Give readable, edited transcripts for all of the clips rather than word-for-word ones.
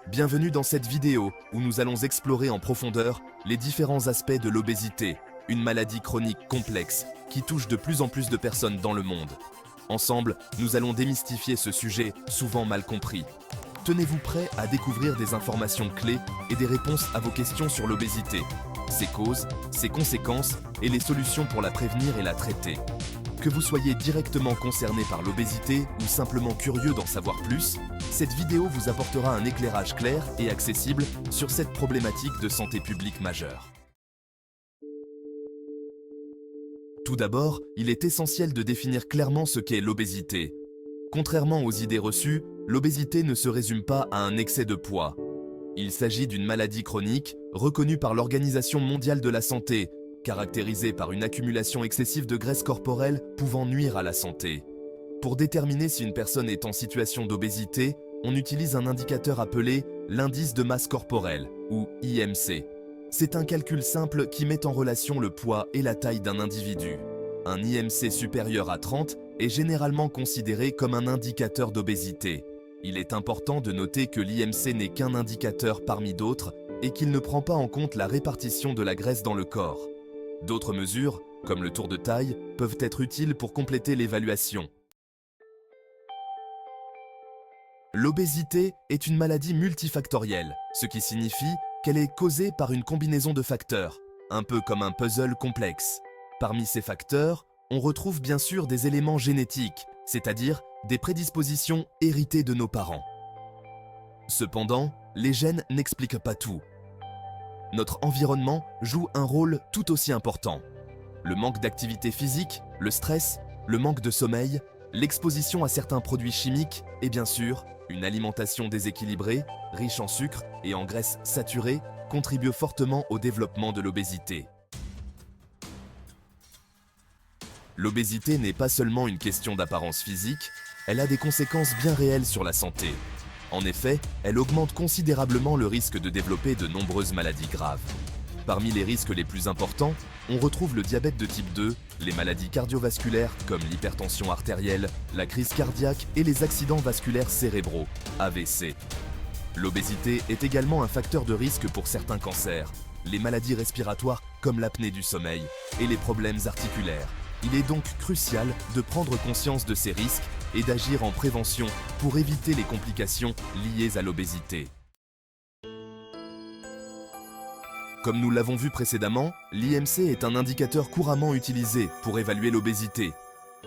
Bienvenue dans cette vidéo où nous allons explorer en profondeur les différents aspects de l'obésité, une maladie chronique complexe qui touche de plus en plus de personnes dans le monde. Ensemble, nous allons démystifier ce sujet souvent mal compris. Tenez-vous prêts à découvrir des informations clés et des réponses à vos questions sur l'obésité, ses causes, ses conséquences et les solutions pour la prévenir et la traiter. Que vous soyez directement concerné par l'obésité ou simplement curieux d'en savoir plus, cette vidéo vous apportera un éclairage clair et accessible sur cette problématique de santé publique majeure. Tout d'abord, il est essentiel de définir clairement ce qu'est l'obésité. Contrairement aux idées reçues, l'obésité ne se résume pas à un excès de poids. Il s'agit d'une maladie chronique reconnue par l'Organisation mondiale de la santé, caractérisée par une accumulation excessive de graisse corporelle pouvant nuire à la santé. Pour déterminer si une personne est en situation d'obésité, on utilise un indicateur appelé l'indice de masse corporelle, ou IMC. C'est un calcul simple qui met en relation le poids et la taille d'un individu. Un IMC supérieur à 30 est généralement considéré comme un indicateur d'obésité. Il est important de noter que l'IMC n'est qu'un indicateur parmi d'autres et qu'il ne prend pas en compte la répartition de la graisse dans le corps. D'autres mesures, comme le tour de taille, peuvent être utiles pour compléter l'évaluation. L'obésité est une maladie multifactorielle, ce qui signifie qu'elle est causée par une combinaison de facteurs, un peu comme un puzzle complexe. Parmi ces facteurs, on retrouve bien sûr des éléments génétiques, c'est-à-dire des prédispositions héritées de nos parents. Cependant, les gènes n'expliquent pas tout. Notre environnement joue un rôle tout aussi important. Le manque d'activité physique, le stress, le manque de sommeil, l'exposition à certains produits chimiques et bien sûr, une alimentation déséquilibrée, riche en sucre et en graisses saturées, contribuent fortement au développement de l'obésité. L'obésité n'est pas seulement une question d'apparence physique, elle a des conséquences bien réelles sur la santé. En effet, elle augmente considérablement le risque de développer de nombreuses maladies graves. Parmi les risques les plus importants, on retrouve le diabète de type 2, les maladies cardiovasculaires comme l'hypertension artérielle, la crise cardiaque et les accidents vasculaires cérébraux, AVC. L'obésité est également un facteur de risque pour certains cancers, les maladies respiratoires comme l'apnée du sommeil et les problèmes articulaires. Il est donc crucial de prendre conscience de ces risques et d'agir en prévention pour éviter les complications liées à l'obésité. Comme nous l'avons vu précédemment, l'IMC est un indicateur couramment utilisé pour évaluer l'obésité.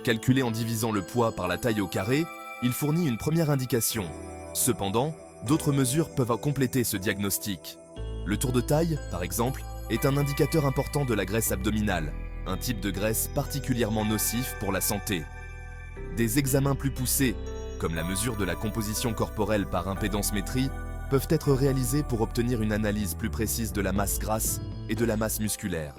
Calculé en divisant le poids par la taille au carré, il fournit une première indication. Cependant, d'autres mesures peuvent compléter ce diagnostic. Le tour de taille, par exemple, est un indicateur important de la graisse abdominale, un type de graisse particulièrement nocif pour la santé. Des examens plus poussés, comme la mesure de la composition corporelle par impédance-métrie, peuvent être réalisés pour obtenir une analyse plus précise de la masse grasse et de la masse musculaire.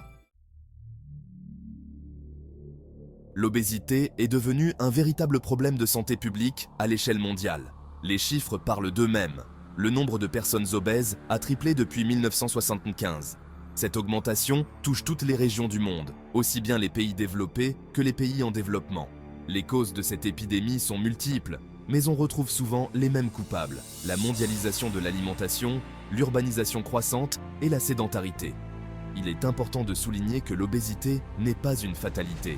L'obésité est devenue un véritable problème de santé publique à l'échelle mondiale. Les chiffres parlent d'eux-mêmes. Le nombre de personnes obèses a triplé depuis 1975. Cette augmentation touche toutes les régions du monde, aussi bien les pays développés que les pays en développement. Les causes de cette épidémie sont multiples, mais on retrouve souvent les mêmes coupables: la mondialisation de l'alimentation, l'urbanisation croissante et la sédentarité. Il est important de souligner que l'obésité n'est pas une fatalité.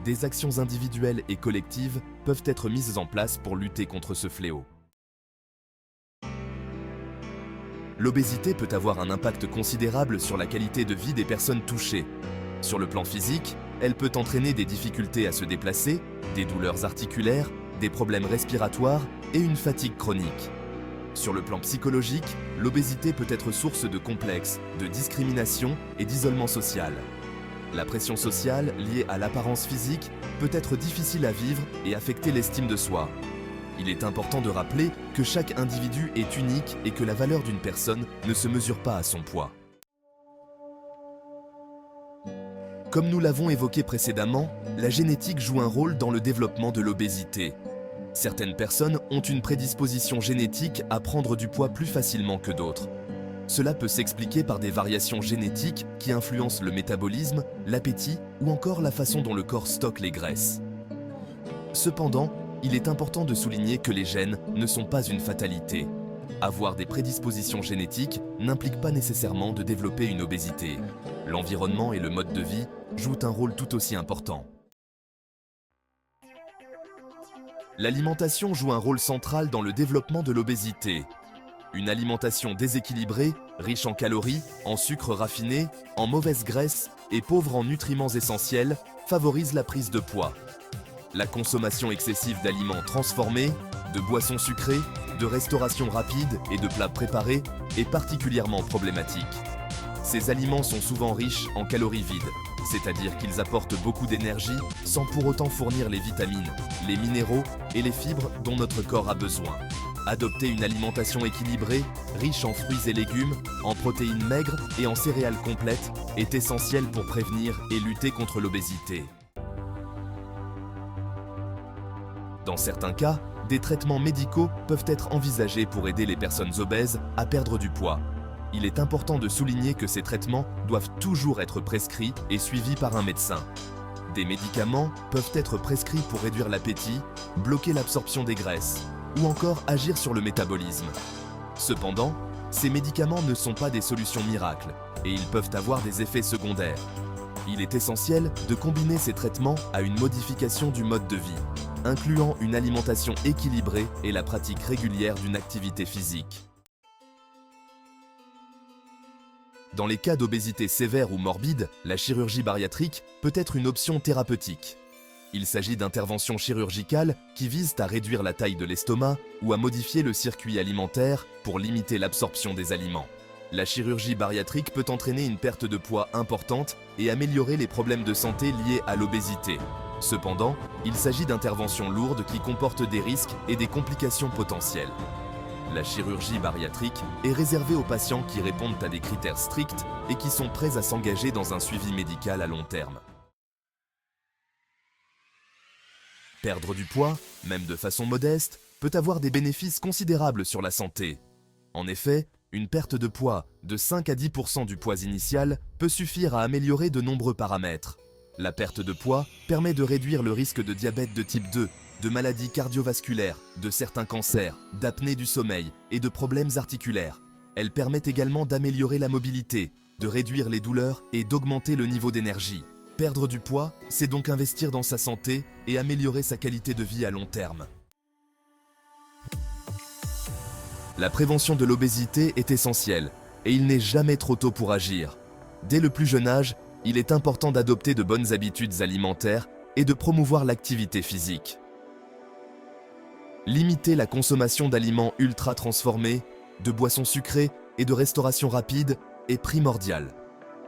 Des actions individuelles et collectives peuvent être mises en place pour lutter contre ce fléau. L'obésité peut avoir un impact considérable sur la qualité de vie des personnes touchées. Sur le plan physique, elle peut entraîner des difficultés à se déplacer, des douleurs articulaires, des problèmes respiratoires et une fatigue chronique. Sur le plan psychologique, l'obésité peut être source de complexes, de discrimination et d'isolement social. La pression sociale liée à l'apparence physique peut être difficile à vivre et affecter l'estime de soi. Il est important de rappeler que chaque individu est unique et que la valeur d'une personne ne se mesure pas à son poids. Comme nous l'avons évoqué précédemment, la génétique joue un rôle dans le développement de l'obésité. Certaines personnes ont une prédisposition génétique à prendre du poids plus facilement que d'autres. Cela peut s'expliquer par des variations génétiques qui influencent le métabolisme, l'appétit ou encore la façon dont le corps stocke les graisses. Cependant, il est important de souligner que les gènes ne sont pas une fatalité. Avoir des prédispositions génétiques n'implique pas nécessairement de développer une obésité. L'environnement et le mode de vie jouent un rôle tout aussi important. L'alimentation joue un rôle central dans le développement de l'obésité. Une alimentation déséquilibrée, riche en calories, en sucre raffiné, en mauvaise graisse et pauvre en nutriments essentiels, favorise la prise de poids. La consommation excessive d'aliments transformés, de boissons sucrées, de restauration rapide et de plats préparés est particulièrement problématique. Ces aliments sont souvent riches en calories vides, c'est-à-dire qu'ils apportent beaucoup d'énergie sans pour autant fournir les vitamines, les minéraux et les fibres dont notre corps a besoin. Adopter une alimentation équilibrée, riche en fruits et légumes, en protéines maigres et en céréales complètes est essentiel pour prévenir et lutter contre l'obésité. Dans certains cas, des traitements médicaux peuvent être envisagés pour aider les personnes obèses à perdre du poids. Il est important de souligner que ces traitements doivent toujours être prescrits et suivis par un médecin. Des médicaments peuvent être prescrits pour réduire l'appétit, bloquer l'absorption des graisses ou encore agir sur le métabolisme. Cependant, ces médicaments ne sont pas des solutions miracles et ils peuvent avoir des effets secondaires. Il est essentiel de combiner ces traitements à une modification du mode de vie, incluant une alimentation équilibrée et la pratique régulière d'une activité physique. Dans les cas d'obésité sévère ou morbide, la chirurgie bariatrique peut être une option thérapeutique. Il s'agit d'interventions chirurgicales qui visent à réduire la taille de l'estomac ou à modifier le circuit alimentaire pour limiter l'absorption des aliments. La chirurgie bariatrique peut entraîner une perte de poids importante et améliorer les problèmes de santé liés à l'obésité. Cependant, il s'agit d'interventions lourdes qui comportent des risques et des complications potentielles. La chirurgie bariatrique est réservée aux patients qui répondent à des critères stricts et qui sont prêts à s'engager dans un suivi médical à long terme. Perdre du poids, même de façon modeste, peut avoir des bénéfices considérables sur la santé. En effet, une perte de poids de 5 à 10% du poids initial peut suffire à améliorer de nombreux paramètres. La perte de poids permet de réduire le risque de diabète de type 2, de maladies cardiovasculaires, de certains cancers, d'apnée du sommeil et de problèmes articulaires. Elle permet également d'améliorer la mobilité, de réduire les douleurs et d'augmenter le niveau d'énergie. Perdre du poids, c'est donc investir dans sa santé et améliorer sa qualité de vie à long terme. La prévention de l'obésité est essentielle et il n'est jamais trop tôt pour agir. Dès le plus jeune âge, il est important d'adopter de bonnes habitudes alimentaires et de promouvoir l'activité physique. Limiter la consommation d'aliments ultra transformés, de boissons sucrées et de restauration rapide est primordial.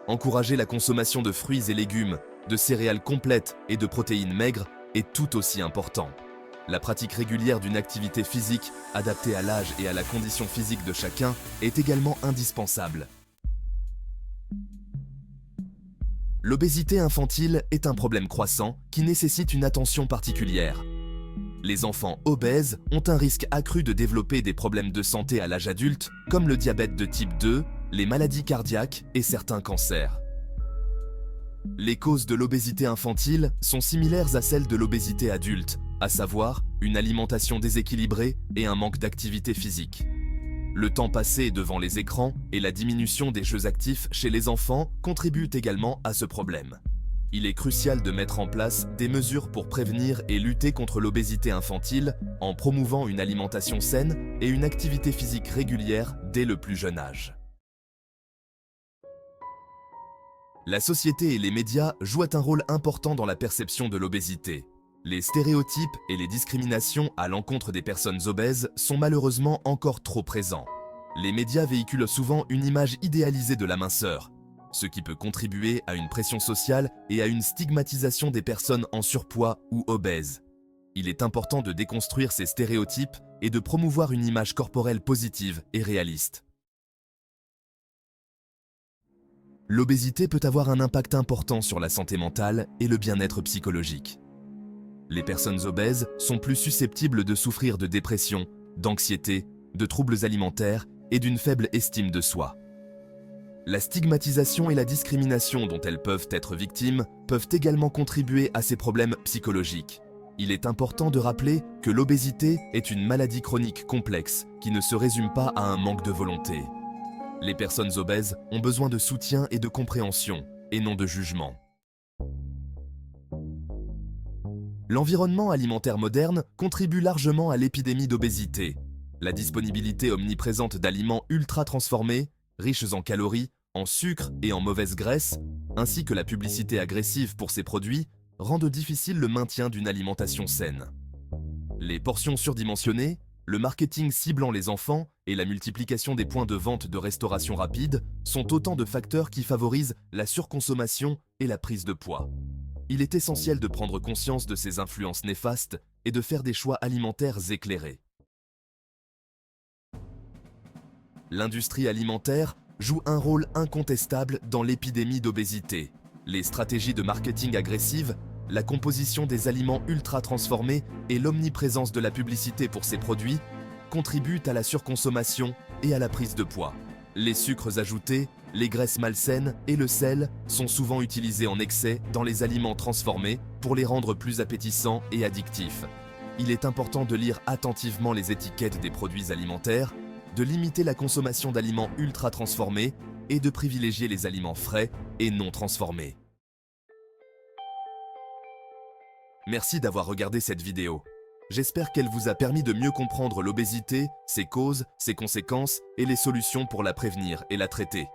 Encourager la consommation de fruits et légumes, de céréales complètes et de protéines maigres est tout aussi important. La pratique régulière d'une activité physique adaptée à l'âge et à la condition physique de chacun est également indispensable. L'obésité infantile est un problème croissant qui nécessite une attention particulière. Les enfants obèses ont un risque accru de développer des problèmes de santé à l'âge adulte, comme le diabète de type 2, les maladies cardiaques et certains cancers. Les causes de l'obésité infantile sont similaires à celles de l'obésité adulte, à savoir une alimentation déséquilibrée et un manque d'activité physique. Le temps passé devant les écrans et la diminution des jeux actifs chez les enfants contribuent également à ce problème. Il est crucial de mettre en place des mesures pour prévenir et lutter contre l'obésité infantile en promouvant une alimentation saine et une activité physique régulière dès le plus jeune âge. La société et les médias jouent un rôle important dans la perception de l'obésité. Les stéréotypes et les discriminations à l'encontre des personnes obèses sont malheureusement encore trop présents. Les médias véhiculent souvent une image idéalisée de la minceur, ce qui peut contribuer à une pression sociale et à une stigmatisation des personnes en surpoids ou obèses. Il est important de déconstruire ces stéréotypes et de promouvoir une image corporelle positive et réaliste. L'obésité peut avoir un impact important sur la santé mentale et le bien-être psychologique. Les personnes obèses sont plus susceptibles de souffrir de dépression, d'anxiété, de troubles alimentaires et d'une faible estime de soi. La stigmatisation et la discrimination dont elles peuvent être victimes peuvent également contribuer à ces problèmes psychologiques. Il est important de rappeler que l'obésité est une maladie chronique complexe qui ne se résume pas à un manque de volonté. Les personnes obèses ont besoin de soutien et de compréhension, et non de jugement. L'environnement alimentaire moderne contribue largement à l'épidémie d'obésité. La disponibilité omniprésente d'aliments ultra transformés, riches en calories, en sucre et en mauvaise graisse, ainsi que la publicité agressive pour ces produits, rendent difficile le maintien d'une alimentation saine. Les portions surdimensionnées, le marketing ciblant les enfants et la multiplication des points de vente de restauration rapide sont autant de facteurs qui favorisent la surconsommation et la prise de poids. Il est essentiel de prendre conscience de ces influences néfastes et de faire des choix alimentaires éclairés. L'industrie alimentaire joue un rôle incontestable dans l'épidémie d'obésité. Les stratégies de marketing agressives, la composition des aliments ultra transformés et l'omniprésence de la publicité pour ces produits contribuent à la surconsommation et à la prise de poids. Les sucres ajoutés, les graisses malsaines et le sel sont souvent utilisés en excès dans les aliments transformés pour les rendre plus appétissants et addictifs. Il est important de lire attentivement les étiquettes des produits alimentaires, de limiter la consommation d'aliments ultra transformés et de privilégier les aliments frais et non transformés. Merci d'avoir regardé cette vidéo. J'espère qu'elle vous a permis de mieux comprendre l'obésité, ses causes, ses conséquences et les solutions pour la prévenir et la traiter.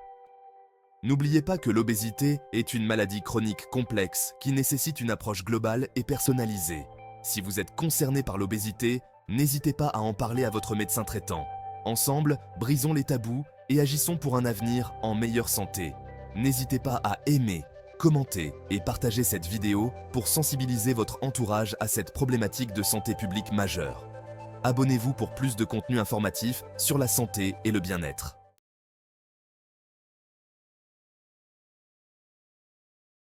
N'oubliez pas que l'obésité est une maladie chronique complexe qui nécessite une approche globale et personnalisée. Si vous êtes concerné par l'obésité, n'hésitez pas à en parler à votre médecin traitant. Ensemble, brisons les tabous et agissons pour un avenir en meilleure santé. N'hésitez pas à aimer, commenter et partager cette vidéo pour sensibiliser votre entourage à cette problématique de santé publique majeure. Abonnez-vous pour plus de contenu informatif sur la santé et le bien-être.